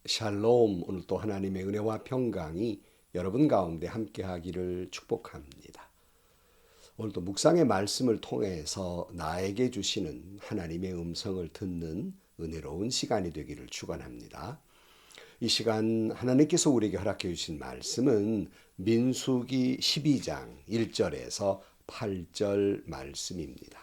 샬롬. 오늘 또 하나님의 은혜와 평강이 여러분 가운데 함께하기를 축복합니다. 오늘도 묵상의 말씀을 통해서 나에게 주시는 하나님의 음성을 듣는 은혜로운 시간이 되기를 축원합니다. 이 시간 하나님께서 우리에게 허락해 주신 말씀은 민수기 12장 1절에서 8절 말씀입니다.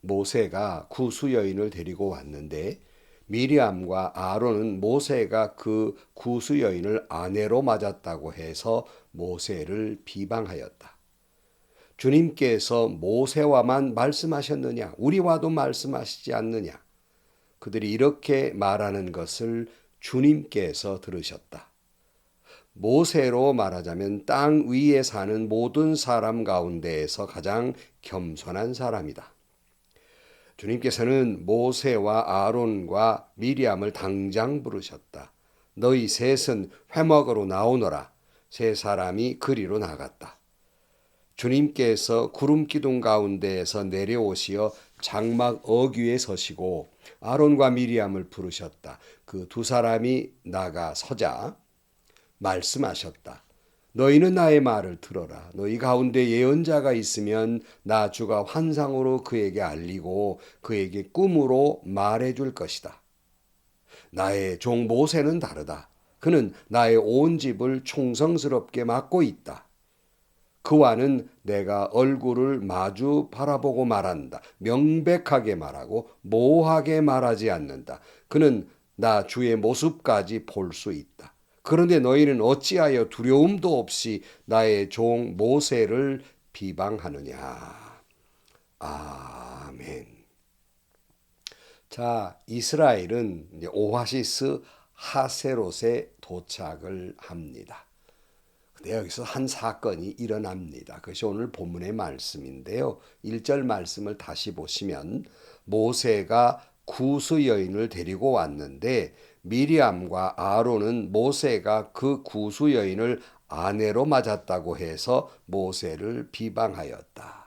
모세가 구수 여인을 데리고 왔는데 미리암과 아론은 모세가 그 구수 여인을 아내로 맞았다고 해서 모세를 비방하였다. 주님께서 모세와만 말씀하셨느냐? 우리와도 말씀하시지 않느냐? 그들이 이렇게 말하는 것을 주님께서 들으셨다. 모세로 말하자면 땅 위에 사는 모든 사람 가운데에서 가장 겸손한 사람이다. 주님께서는 모세와 아론과 미리암을 당장 부르셨다. 너희 셋은 회막으로 나오너라. 세 사람이 그리로 나갔다. 주님께서 구름 기둥 가운데에서 내려오시어 장막 어귀에 서시고 아론과 미리암을 부르셨다. 그 두 사람이 나가 서자 말씀하셨다. 너희는 나의 말을 들어라. 너희 가운데 예언자가 있으면 나 주가 환상으로 그에게 알리고 그에게 꿈으로 말해줄 것이다. 나의 종 모세는 다르다. 그는 나의 온 집을 충성스럽게 맡고 있다. 그와는 내가 얼굴을 마주 바라보고 말한다. 명백하게 말하고 모호하게 말하지 않는다. 그는 나 주의 모습까지 볼 수 있다. 그런데 너희는 어찌하여 두려움도 없이 나의 종 모세를 비방하느냐. 아멘. 자, 이스라엘은 이제 오아시스 하세롯에 도착을 합니다. 근데 여기서 한 사건이 일어납니다. 그것이 오늘 본문의 말씀인데요. 1절 말씀을 다시 보시면 모세가 구스 여인을 데리고 왔는데 미리암과 아론은 모세가 그 구스 여인을 아내로 맞았다고 해서 모세를 비방하였다.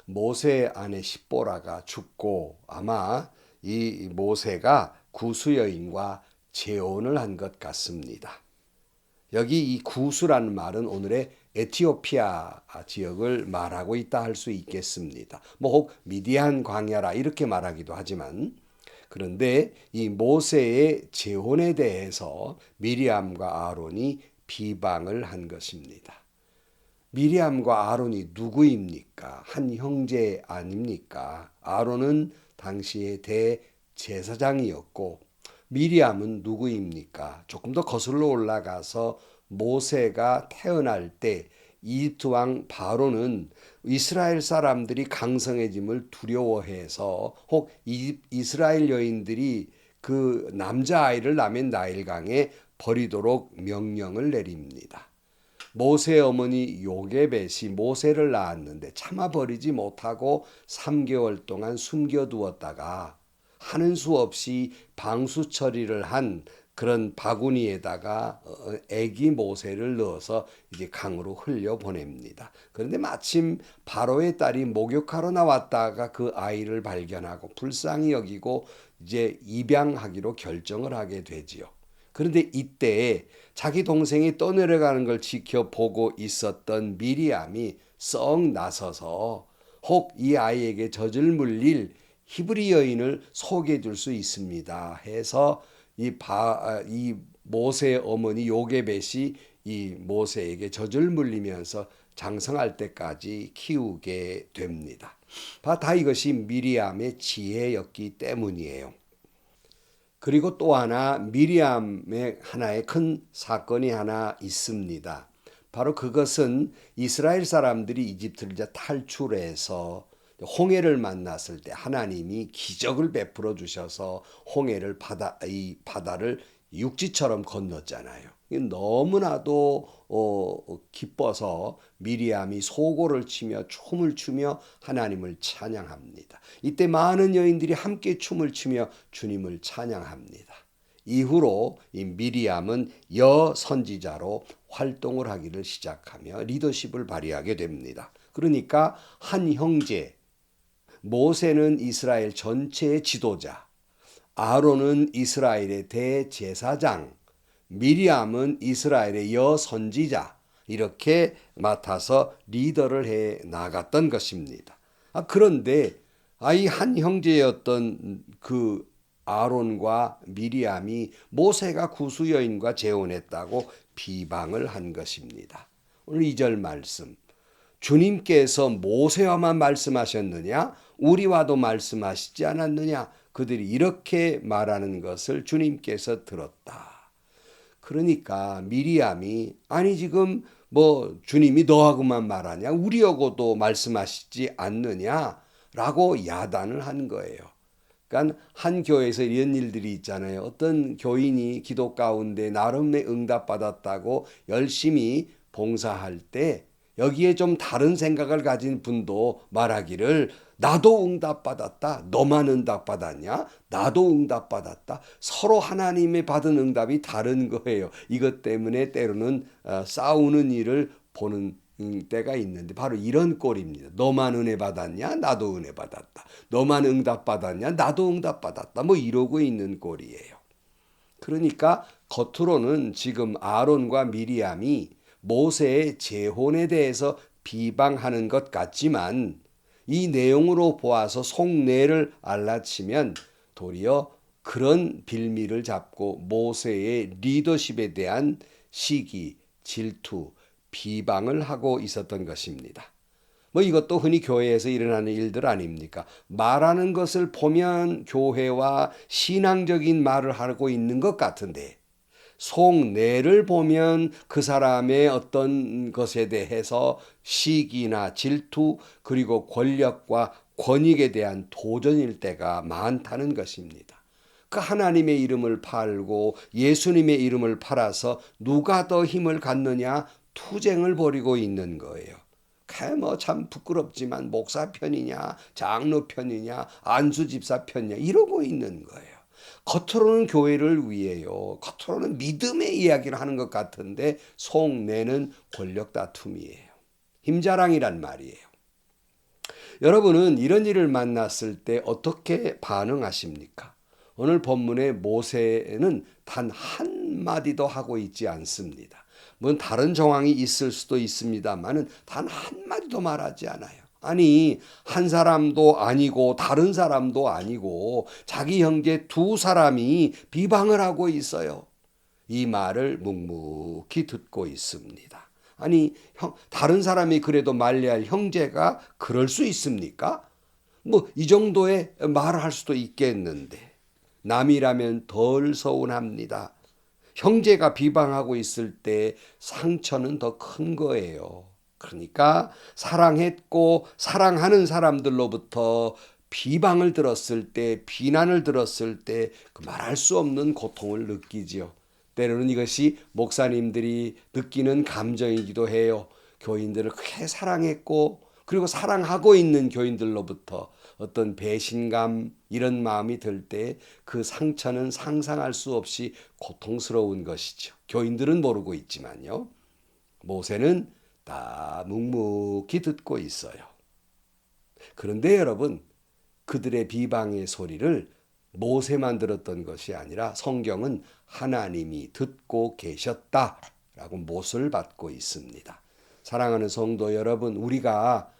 모세 아내 십보라가 죽고 아마 이 모세가 구스 여인과 재혼을 한 것 같습니다. 여기 이 구스라는 말은 오늘의 에티오피아 지역을 말하고 있다 할 수 있겠습니다. 혹 미디안 광야라 이렇게 말하기도 하지만 그런데 이 모세의 재혼에 대해서 미리암과 아론이 비방을 한 것입니다. 미리암과 아론이 누구입니까? 한 형제 아닙니까? 아론은 당시의 대제사장이었고 미리암은 누구입니까? 조금 더 거슬러 올라가서 모세가 태어날 때 이집트 왕 바로는 이스라엘 사람들이 강성해짐을 두려워해서 혹 이스라엘 여인들이 그 남자아이를 낳으면 나일강에 버리도록 명령을 내립니다. 모세의 어머니 요게벳이 모세를 낳았는데 참아 버리지 못하고 3개월 동안 숨겨두었다가 하는 수 없이 방수 처리를 한 그런 바구니에다가 아기 모세를 넣어서 이제 강으로 흘려 보냅니다. 그런데 마침 바로의 딸이 목욕하러 나왔다가 그 아이를 발견하고 불쌍히 여기고 이제 입양하기로 결정을 하게 되지요. 그런데 이때 자기 동생이 떠내려가는 걸 지켜보고 있었던 미리암이 썩 나서서 혹 이 아이에게 젖을 물릴 히브리 여인을 소개해 줄 수 있습니다 해서 이 모세의 어머니 요게벳이 이 모세에게 젖을 물리면서 장성할 때까지 키우게 됩니다. 다 이것이 미리암의 지혜였기 때문이에요. 그리고 또 하나 미리암의 하나의 큰 사건이 하나 있습니다. 바로 그것은 이스라엘 사람들이 이집트를 이제 탈출해서 홍해를 만났을 때 하나님이 기적을 베풀어 주셔서 홍해를 이 바다를 육지처럼 건넜잖아요. 너무나도 기뻐서 미리암이 소고를 치며 춤을 추며 하나님을 찬양합니다. 이때 많은 여인들이 함께 춤을 추며 주님을 찬양합니다. 이후로 이 미리암은 여선지자로 활동을 하기를 시작하며 리더십을 발휘하게 됩니다. 그러니까 한 형제, 모세는 이스라엘 전체의 지도자, 아론은 이스라엘의 대제사장, 미리암은 이스라엘의 여선지자, 이렇게 맡아서 리더를 해 나갔던 것입니다. 그런데 이 한 형제였던 그 아론과 미리암이 모세가 구수 여인과 재혼했다고 비방을 한 것입니다. 오늘 2절 말씀. 주님께서 모세와만 말씀하셨느냐? 우리와도 말씀하시지 않았느냐? 그들이 이렇게 말하는 것을 주님께서 들었다. 그러니까 미리암이 아니 지금 뭐 주님이 너하고만 말하냐? 우리하고도 말씀하시지 않느냐라고 야단을 한 거예요. 그러니까 한 교회에서 이런 일들이 있잖아요. 어떤 교인이 기도 가운데 나름의 응답받았다고 열심히 봉사할 때 여기에 좀 다른 생각을 가진 분도 말하기를 나도 응답받았다. 너만 응답받았냐? 나도 응답받았다. 서로 하나님의 받은 응답이 다른 거예요. 이것 때문에 때로는 싸우는 일을 보는 때가 있는데 바로 이런 꼴입니다. 너만 은혜 받았냐? 나도 은혜 받았다. 너만 응답 받았냐? 나도 응답 받았다. 뭐 이러고 있는 꼴이에요. 그러니까 겉으로는 지금 아론과 미리암이 모세의 재혼에 대해서 비방하는 것 같지만 이 내용으로 보아서 속내를 알라치면 도리어 그런 빌미를 잡고 모세의 리더십에 대한 시기, 질투, 비방을 하고 있었던 것입니다. 뭐 이것도 흔히 교회에서 일어나는 일들 아닙니까? 말하는 것을 보면 교회와 신앙적인 말을 하고 있는 것 같은데 속내를 보면 그 사람의 어떤 것에 대해서 시기나 질투 그리고 권력과 권익에 대한 도전일 때가 많다는 것입니다. 그 하나님의 이름을 팔고 예수님의 이름을 팔아서 누가 더 힘을 갖느냐 투쟁을 벌이고 있는 거예요. 뭐 참 부끄럽지만 목사 편이냐 장로 편이냐 안수 집사 편이냐 이러고 있는 거예요. 겉으로는 교회를 위해요. 겉으로는 믿음의 이야기를 하는 것 같은데 속내는 권력 다툼이에요. 힘자랑이란 말이에요. 여러분은 이런 일을 만났을 때 어떻게 반응하십니까? 오늘 본문의 모세는 단 한마디도 하고 있지 않습니다. 물론 다른 정황이 있을 수도 있습니다만은 단 한마디도 말하지 않아요. 아니 한 사람도 아니고 다른 사람도 아니고 자기 형제 두 사람이 비방을 하고 있어요. 이 말을 묵묵히 듣고 있습니다. 아니 다른 사람이 그래도 말려야 할 형제가 그럴 수 있습니까? 뭐 이 정도의 말을 할 수도 있겠는데 남이라면 덜 서운합니다. 형제가 비방하고 있을 때 상처는 더 큰 거예요. 그러니까 사랑했고 사랑하는 사람들로부터 비방을 들었을 때 비난을 들었을 때 그 말할 수 없는 고통을 느끼지요. 때로는 이것이 목사님들이 느끼는 감정이기도 해요. 교인들을 크게 사랑했고 그리고 사랑하고 있는 교인들로부터 어떤 배신감 이런 마음이 들 때 그 상처는 상상할 수 없이 고통스러운 것이죠. 교인들은 모르고 있지만요. 모세는 다 묵묵히 듣고 있어요. 그런데 여러분 그들의 비방의 소리를 모세만 들었던 것이 아니라 성경은 하나님이 듣고 계셨다라고 못을 받고 있습니다. 사랑하는 성도 여러분, 우리가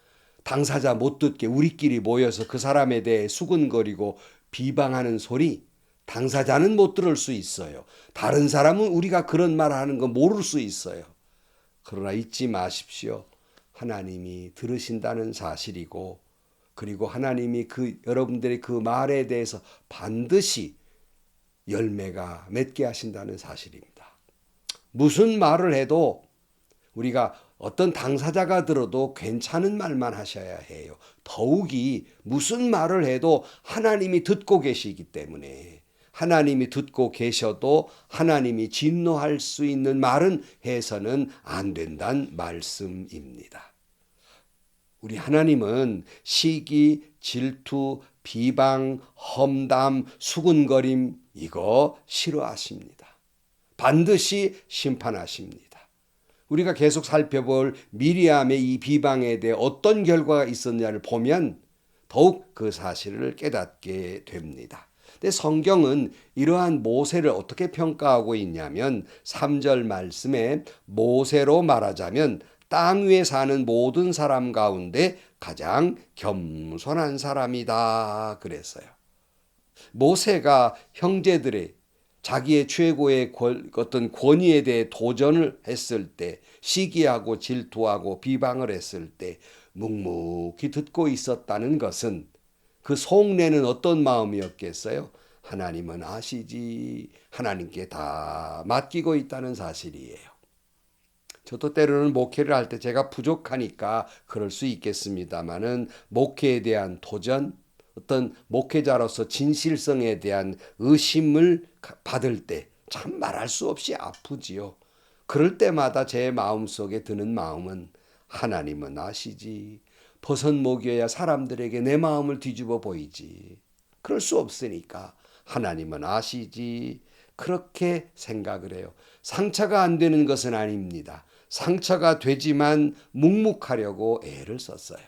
당사자 못 듣게 우리끼리 모여서 그 사람에 대해 수군거리고 비방하는 소리 당사자는 못 들을 수 있어요. 다른 사람은 우리가 그런 말 하는 거 모를 수 있어요. 그러나 잊지 마십시오. 하나님이 들으신다는 사실이고 그리고 하나님이 여러분들의 그 말에 대해서 반드시 열매가 맺게 하신다는 사실입니다. 무슨 말을 해도 우리가 어떤 당사자가 들어도 괜찮은 말만 하셔야 해요. 더욱이 무슨 말을 해도 하나님이 듣고 계시기 때문에 하나님이 듣고 계셔도 하나님이 진노할 수 있는 말은 해서는 안 된다는 말씀입니다. 우리 하나님은 시기, 질투, 비방, 험담, 수군거림 이거 싫어하십니다. 반드시 심판하십니다. 우리가 계속 살펴볼 미리암의 이 비방에 대해 어떤 결과가 있었냐를 보면 더욱 그 사실을 깨닫게 됩니다. 근데 성경은 이러한 모세를 어떻게 평가하고 있냐면 3절 말씀에 모세로 말하자면 땅 위에 사는 모든 사람 가운데 가장 겸손한 사람이다 그랬어요. 모세가 형제들의 자기의 최고의 어떤 권위에 대해 도전을 했을 때, 시기하고 질투하고 비방을 했을 때 묵묵히 듣고 있었다는 것은 그 속내는 어떤 마음이었겠어요? 하나님은 아시지, 하나님께 다 맡기고 있다는 사실이에요. 저도 때로는 목회를 할 때 제가 부족하니까 그럴 수 있겠습니다만은 목회에 대한 도전, 어떤 목회자로서 진실성에 대한 의심을 받을 때 참 말할 수 없이 아프지요. 그럴 때마다 제 마음속에 드는 마음은 하나님은 아시지. 버섯 먹여야 사람들에게 내 마음을 뒤집어 보이지. 그럴 수 없으니까 하나님은 아시지. 그렇게 생각을 해요. 상처가 안 되는 것은 아닙니다. 상처가 되지만 묵묵하려고 애를 썼어요.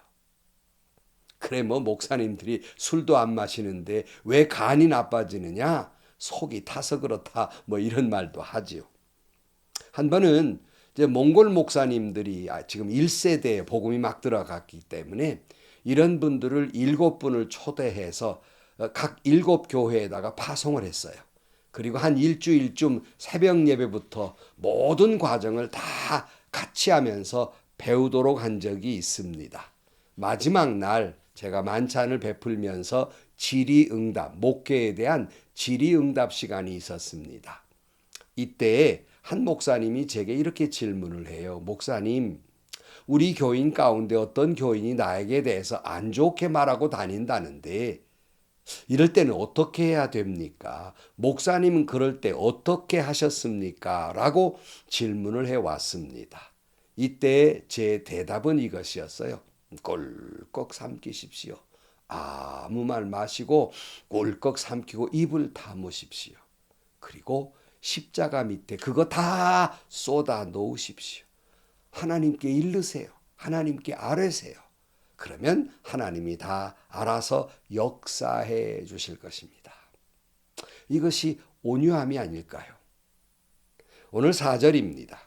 그래 뭐 목사님들이 술도 안 마시는데 왜 간이 나빠지느냐? 속이 타서 그렇다 뭐 이런 말도 하지요. 한 번은 이제 몽골 목사님들이 지금 1세대에 복음이 막 들어갔기 때문에 이런 분들을 7분을 초대해서 각 7교회에다가 파송을 했어요. 그리고 한 일주일쯤 새벽 예배부터 모든 과정을 다 같이 하면서 배우도록 한 적이 있습니다. 마지막 날 제가 만찬을 베풀면서 질의응답, 목회에 대한 질의응답 시간이 있었습니다. 이때 한 목사님이 제게 이렇게 질문을 해요. 목사님, 우리 교인 가운데 어떤 교인이 나에게 대해서 안 좋게 말하고 다닌다는데 이럴 때는 어떻게 해야 됩니까? 목사님은 그럴 때 어떻게 하셨습니까? 라고 질문을 해왔습니다. 이때 제 대답은 이것이었어요. 꼴꺽 삼키십시오. 아무 말 마시고 꼴꺽 삼키고 입을 다무십시오. 그리고 십자가 밑에 그거 다 쏟아 놓으십시오. 하나님께 일르세요. 하나님께 아뢰세요. 그러면 하나님이 다 알아서 역사해 주실 것입니다. 이것이 온유함이 아닐까요? 오늘 4절입니다.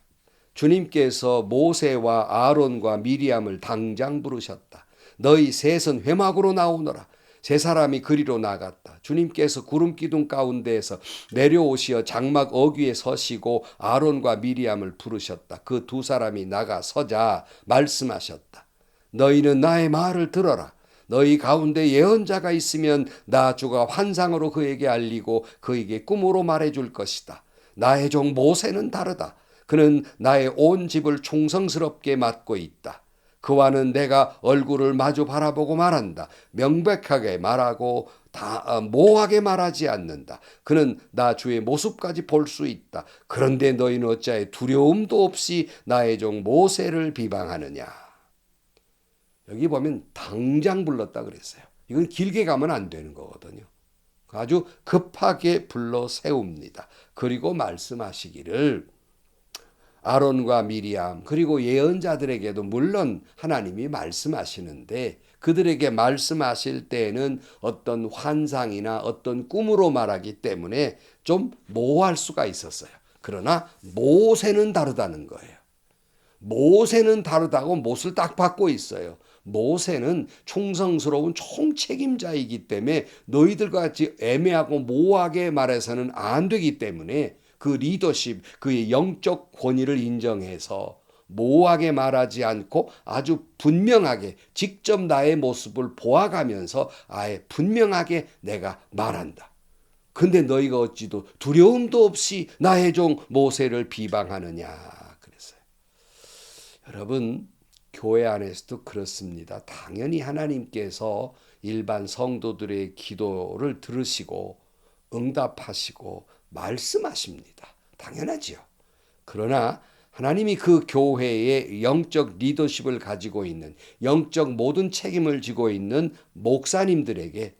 주님께서 모세와 아론과 미리암을 당장 부르셨다. 너희 셋은 회막으로 나오너라. 세 사람이 그리로 나갔다. 주님께서 구름 기둥 가운데에서 내려오시어 장막 어귀에 서시고 아론과 미리암을 부르셨다. 그 두 사람이 나가 서자 말씀하셨다. 너희는 나의 말을 들어라. 너희 가운데 예언자가 있으면 나 주가 환상으로 그에게 알리고 그에게 꿈으로 말해줄 것이다. 나의 종 모세는 다르다. 그는 나의 온 집을 충성스럽게 맡고 있다. 그와는 내가 얼굴을 마주 바라보고 말한다. 명백하게 말하고 모호하게 말하지 않는다. 그는 나 주의 모습까지 볼 수 있다. 그런데 너희는 어찌하여 두려움도 없이 나의 종 모세를 비방하느냐. 여기 보면 당장 불렀다 그랬어요. 이건 길게 가면 안 되는 거거든요. 아주 급하게 불러 세웁니다. 그리고 말씀하시기를 아론과 미리암 그리고 예언자들에게도 물론 하나님이 말씀하시는데 그들에게 말씀하실 때에는 어떤 환상이나 어떤 꿈으로 말하기 때문에 좀 모호할 수가 있었어요. 그러나 모세는 다르다는 거예요. 모세는 다르다고 못을 딱 받고 있어요. 모세는 충성스러운 총책임자이기 때문에 너희들과 같이 애매하고 모호하게 말해서는 안 되기 때문에 그 리더십, 그의 영적 권위를 인정해서 모호하게 말하지 않고 아주 분명하게 직접 나의 모습을 보아가면서 아예 분명하게 내가 말한다. 근데 너희가 어찌도 두려움도 없이 나의 종 모세를 비방하느냐 그랬어요. 여러분 교회 안에서도 그렇습니다. 당연히 하나님께서 일반 성도들의 기도를 들으시고 응답하시고 말씀하십니다. 당연하지요. 그러나 하나님이 그 교회의 영적 리더십을 가지고 있는 영적 모든 책임을 지고 있는 목사님들에게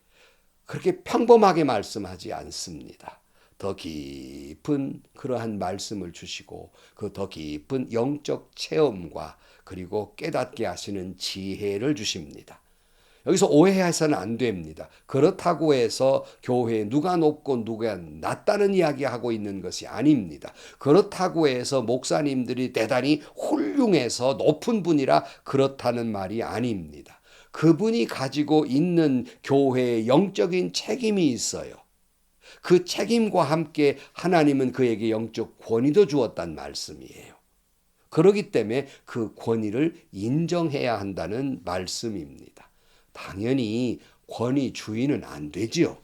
그렇게 평범하게 말씀하지 않습니다. 더 깊은 그러한 말씀을 주시고 그 더 깊은 영적 체험과 그리고 깨닫게 하시는 지혜를 주십니다. 여기서 오해해서는 안 됩니다. 그렇다고 해서 교회에 누가 높고 누가 낮다는 이야기하고 있는 것이 아닙니다. 그렇다고 해서 목사님들이 대단히 훌륭해서 높은 분이라 그렇다는 말이 아닙니다. 그분이 가지고 있는 교회의 영적인 책임이 있어요. 그 책임과 함께 하나님은 그에게 영적 권위도 주었단 말씀이에요. 그렇기 때문에 그 권위를 인정해야 한다는 말씀입니다. 당연히 권위 주의는 안 되지요.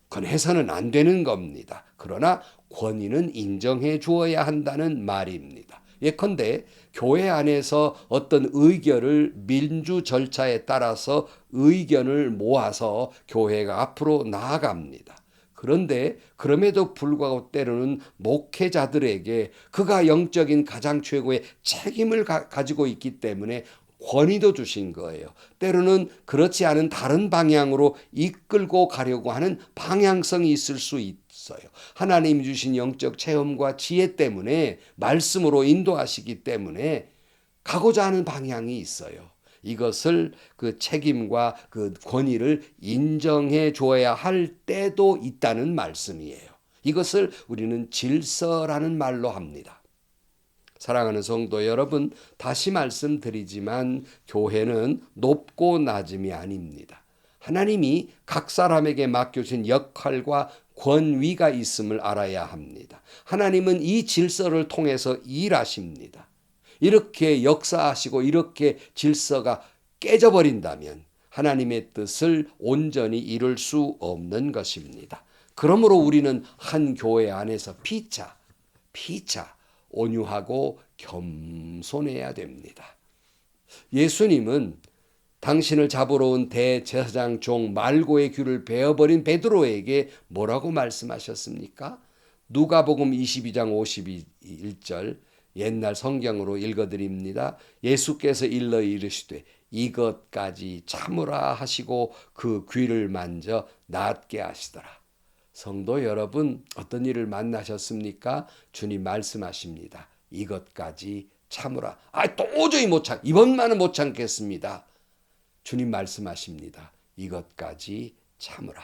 그건 해서는 안 되는 겁니다. 그러나 권위는 인정해 주어야 한다는 말입니다. 예컨대 교회 안에서 어떤 의견을 민주 절차에 따라서 의견을 모아서 교회가 앞으로 나아갑니다. 그런데 그럼에도 불구하고 때로는 목회자들에게 그가 영적인 가장 최고의 책임을 가지고 있기 때문에 권위도 주신 거예요. 때로는 그렇지 않은 다른 방향으로 이끌고 가려고 하는 방향성이 있을 수 있어요. 하나님이 주신 영적 체험과 지혜 때문에 말씀으로 인도하시기 때문에 가고자 하는 방향이 있어요. 이것을 그 책임과 그 권위를 인정해 줘야 할 때도 있다는 말씀이에요. 이것을 우리는 질서라는 말로 합니다. 사랑하는 성도 여러분, 다시 말씀드리지만 교회는 높고 낮음이 아닙니다. 하나님이 각 사람에게 맡겨진 역할과 권위가 있음을 알아야 합니다. 하나님은 이 질서를 통해서 일하십니다. 이렇게 역사하시고 이렇게 질서가 깨져버린다면 하나님의 뜻을 온전히 이룰 수 없는 것입니다. 그러므로 우리는 한 교회 안에서 피차 온유하고 겸손해야 됩니다. 예수님은 당신을 잡으러 온 대제사장 종 말고의 귀를 베어버린 베드로에게 뭐라고 말씀하셨습니까? 누가복음 22장 51절 옛날 성경으로 읽어드립니다. 예수께서 일러 이르시되 이것까지 참으라 하시고 그 귀를 만져 낫게 하시더라. 성도 여러분, 어떤 일을 만나셨습니까? 주님 말씀하십니다. 이것까지 참으라. 도저히 이번만은 못 참겠습니다. 주님 말씀하십니다. 이것까지 참으라.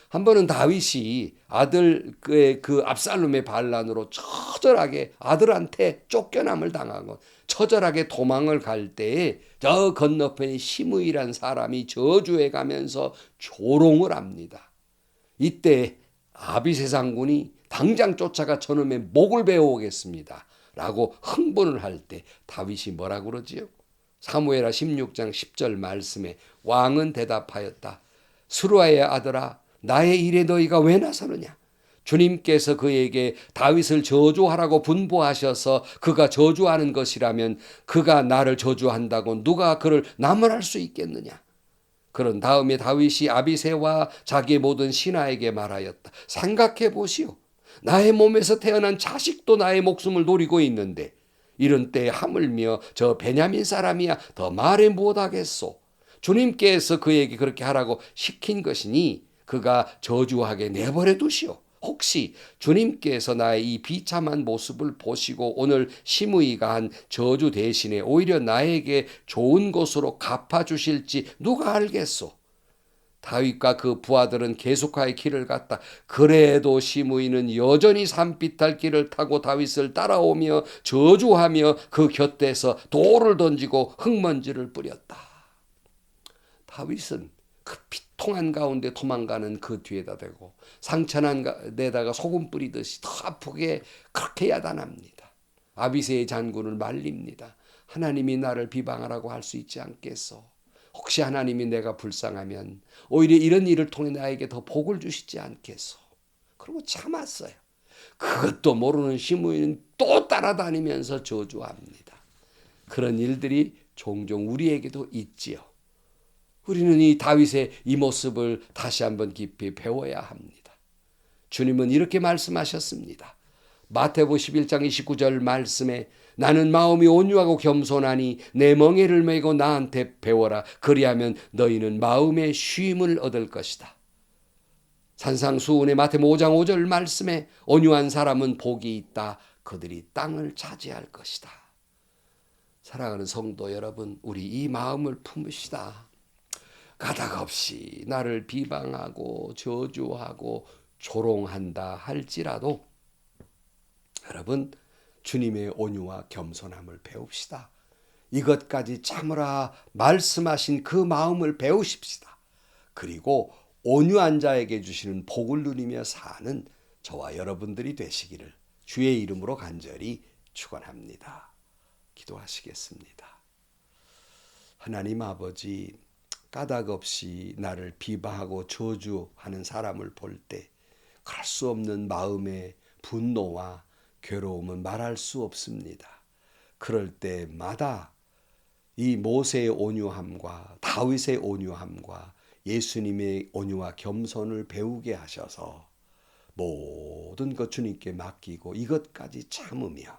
한 번은 다윗이 아들 그 압살롬의 반란으로 처절하게 아들한테 쫓겨남을 당하고 처절하게 도망을 갈 때에 저 건너편에 시므이란 사람이 저주해 가면서 조롱을 합니다. 이때 아비새 장군이 당장 쫓아가 저놈의 목을 베어오겠습니다 라고 흥분을 할 때 다윗이 뭐라고 그러지요? 사무엘하 16장 10절 말씀에 왕은 대답하였다. 스루아의 아들아, 나의 일에 너희가 왜 나서느냐? 주님께서 그에게 다윗을 저주하라고 분부하셔서 그가 저주하는 것이라면 그가 나를 저주한다고 누가 그를 나무랄 수 있겠느냐? 그런 다음에 다윗이 아비새와 자기의 모든 신하에게 말하였다. 생각해 보시오. 나의 몸에서 태어난 자식도 나의 목숨을 노리고 있는데 이런 때에 하물며 저 베냐민 사람이야 더 말해 무엇하겠소. 주님께서 그에게 그렇게 하라고 시킨 것이니 그가 저주하게 내버려 두시오. 혹시 주님께서 나의 이 비참한 모습을 보시고 오늘 시므이가 한 저주 대신에 오히려 나에게 좋은 것으로 갚아주실지 누가 알겠소. 다윗과 그 부하들은 계속하여 길을 갔다. 그래도 시므이는 여전히 산비탈 길을 타고 다윗을 따라오며 저주하며 그 곁에서 돌을 던지고 흙먼지를 뿌렸다. 다윗은 그 피통한 가운데 도망가는 그 뒤에다 대고 상처난 데다가 소금 뿌리듯이 더 아프게 그렇게 야단합니다. 아비새의 잔군을 말립니다. 하나님이 나를 비방하라고 할 수 있지 않겠소. 혹시 하나님이 내가 불쌍하면 오히려 이런 일을 통해 나에게 더 복을 주시지 않겠소. 그리고 참았어요. 그것도 모르는 시므이는 또 따라다니면서 저주합니다. 그런 일들이 종종 우리에게도 있지요. 우리는 이 다윗의 이 모습을 다시 한번 깊이 배워야 합니다. 주님은 이렇게 말씀하셨습니다. 마태복음 11장 29절 말씀에 나는 마음이 온유하고 겸손하니 내 멍에를 메고 나한테 배워라. 그리하면 너희는 마음의 쉼을 얻을 것이다. 산상수훈의 마태복음 5장 5절 말씀에 온유한 사람은 복이 있다. 그들이 땅을 차지할 것이다. 사랑하는 성도 여러분, 우리 이 마음을 품으시다. 가닥 없이 나를 비방하고 저주하고 조롱한다 할지라도 여러분 주님의 온유와 겸손함을 배웁시다. 이것까지 참으라 말씀하신 그 마음을 배우십시다. 그리고 온유한 자에게 주시는 복을 누리며 사는 저와 여러분들이 되시기를 주의 이름으로 간절히 축원합니다. 기도하시겠습니다. 하나님 아버지, 까닭 없이 나를 비방하고 저주하는 사람을 볼 때 그럴 수 없는 마음의 분노와 괴로움은 말할 수 없습니다. 그럴 때마다 이 모세의 온유함과 다윗의 온유함과 예수님의 온유와 겸손을 배우게 하셔서 모든 것 주님께 맡기고 이것까지 참으며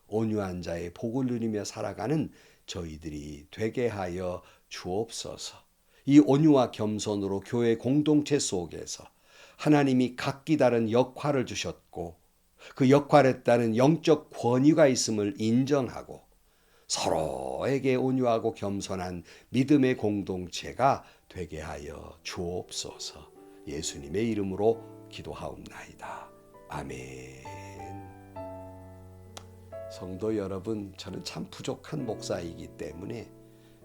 온유한 자의 복을 누리며 살아가는 저희들이 되게 하여 주옵소서. 이 온유와 겸손으로 교회 공동체 속에서 하나님이 각기 다른 역할을 주셨고 그 역할에 따른 영적 권위가 있음을 인정하고 서로에게 온유하고 겸손한 믿음의 공동체가 되게 하여 주옵소서. 예수님의 이름으로 기도하옵나이다. 아멘. 성도 여러분, 저는 참 부족한 목사이기 때문에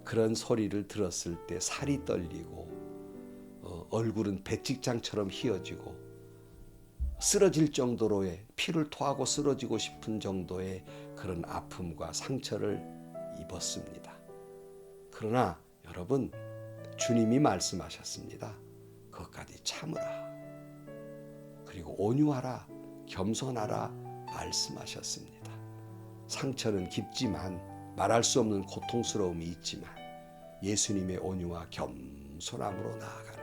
그런 소리를 들었을 때 살이 떨리고 얼굴은 백직장처럼 휘어지고 쓰러질 정도로의 피를 토하고 쓰러지고 싶은 정도의 그런 아픔과 상처를 입었습니다. 그러나 여러분, 주님이 말씀하셨습니다. 그것까지 참으라. 그리고 온유하라, 겸손하라 말씀하셨습니다. 상처는 깊지만 말할 수 없는 고통스러움이 있지만 예수님의 온유와 겸손함으로 나아가는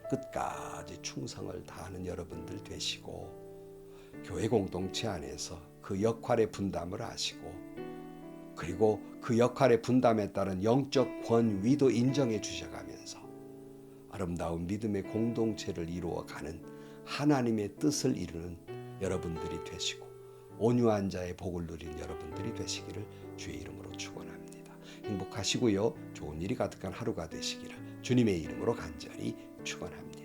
끝까지 충성을 다하는 여러분들 되시고 교회 공동체 안에서 그 역할의 분담을 하시고 그리고 그 역할의 분담에 따른 영적 권위도 인정해 주셔가면서 아름다운 믿음의 공동체를 이루어가는 하나님의 뜻을 이루는 여러분들이 되시고 온유한 자의 복을 누리는 여러분들이 되시기를 주의 이름으로 축원합니다. 행복하시고요. 좋은 일이 가득한 하루가 되시기를 주님의 이름으로 간절히 축원합니다.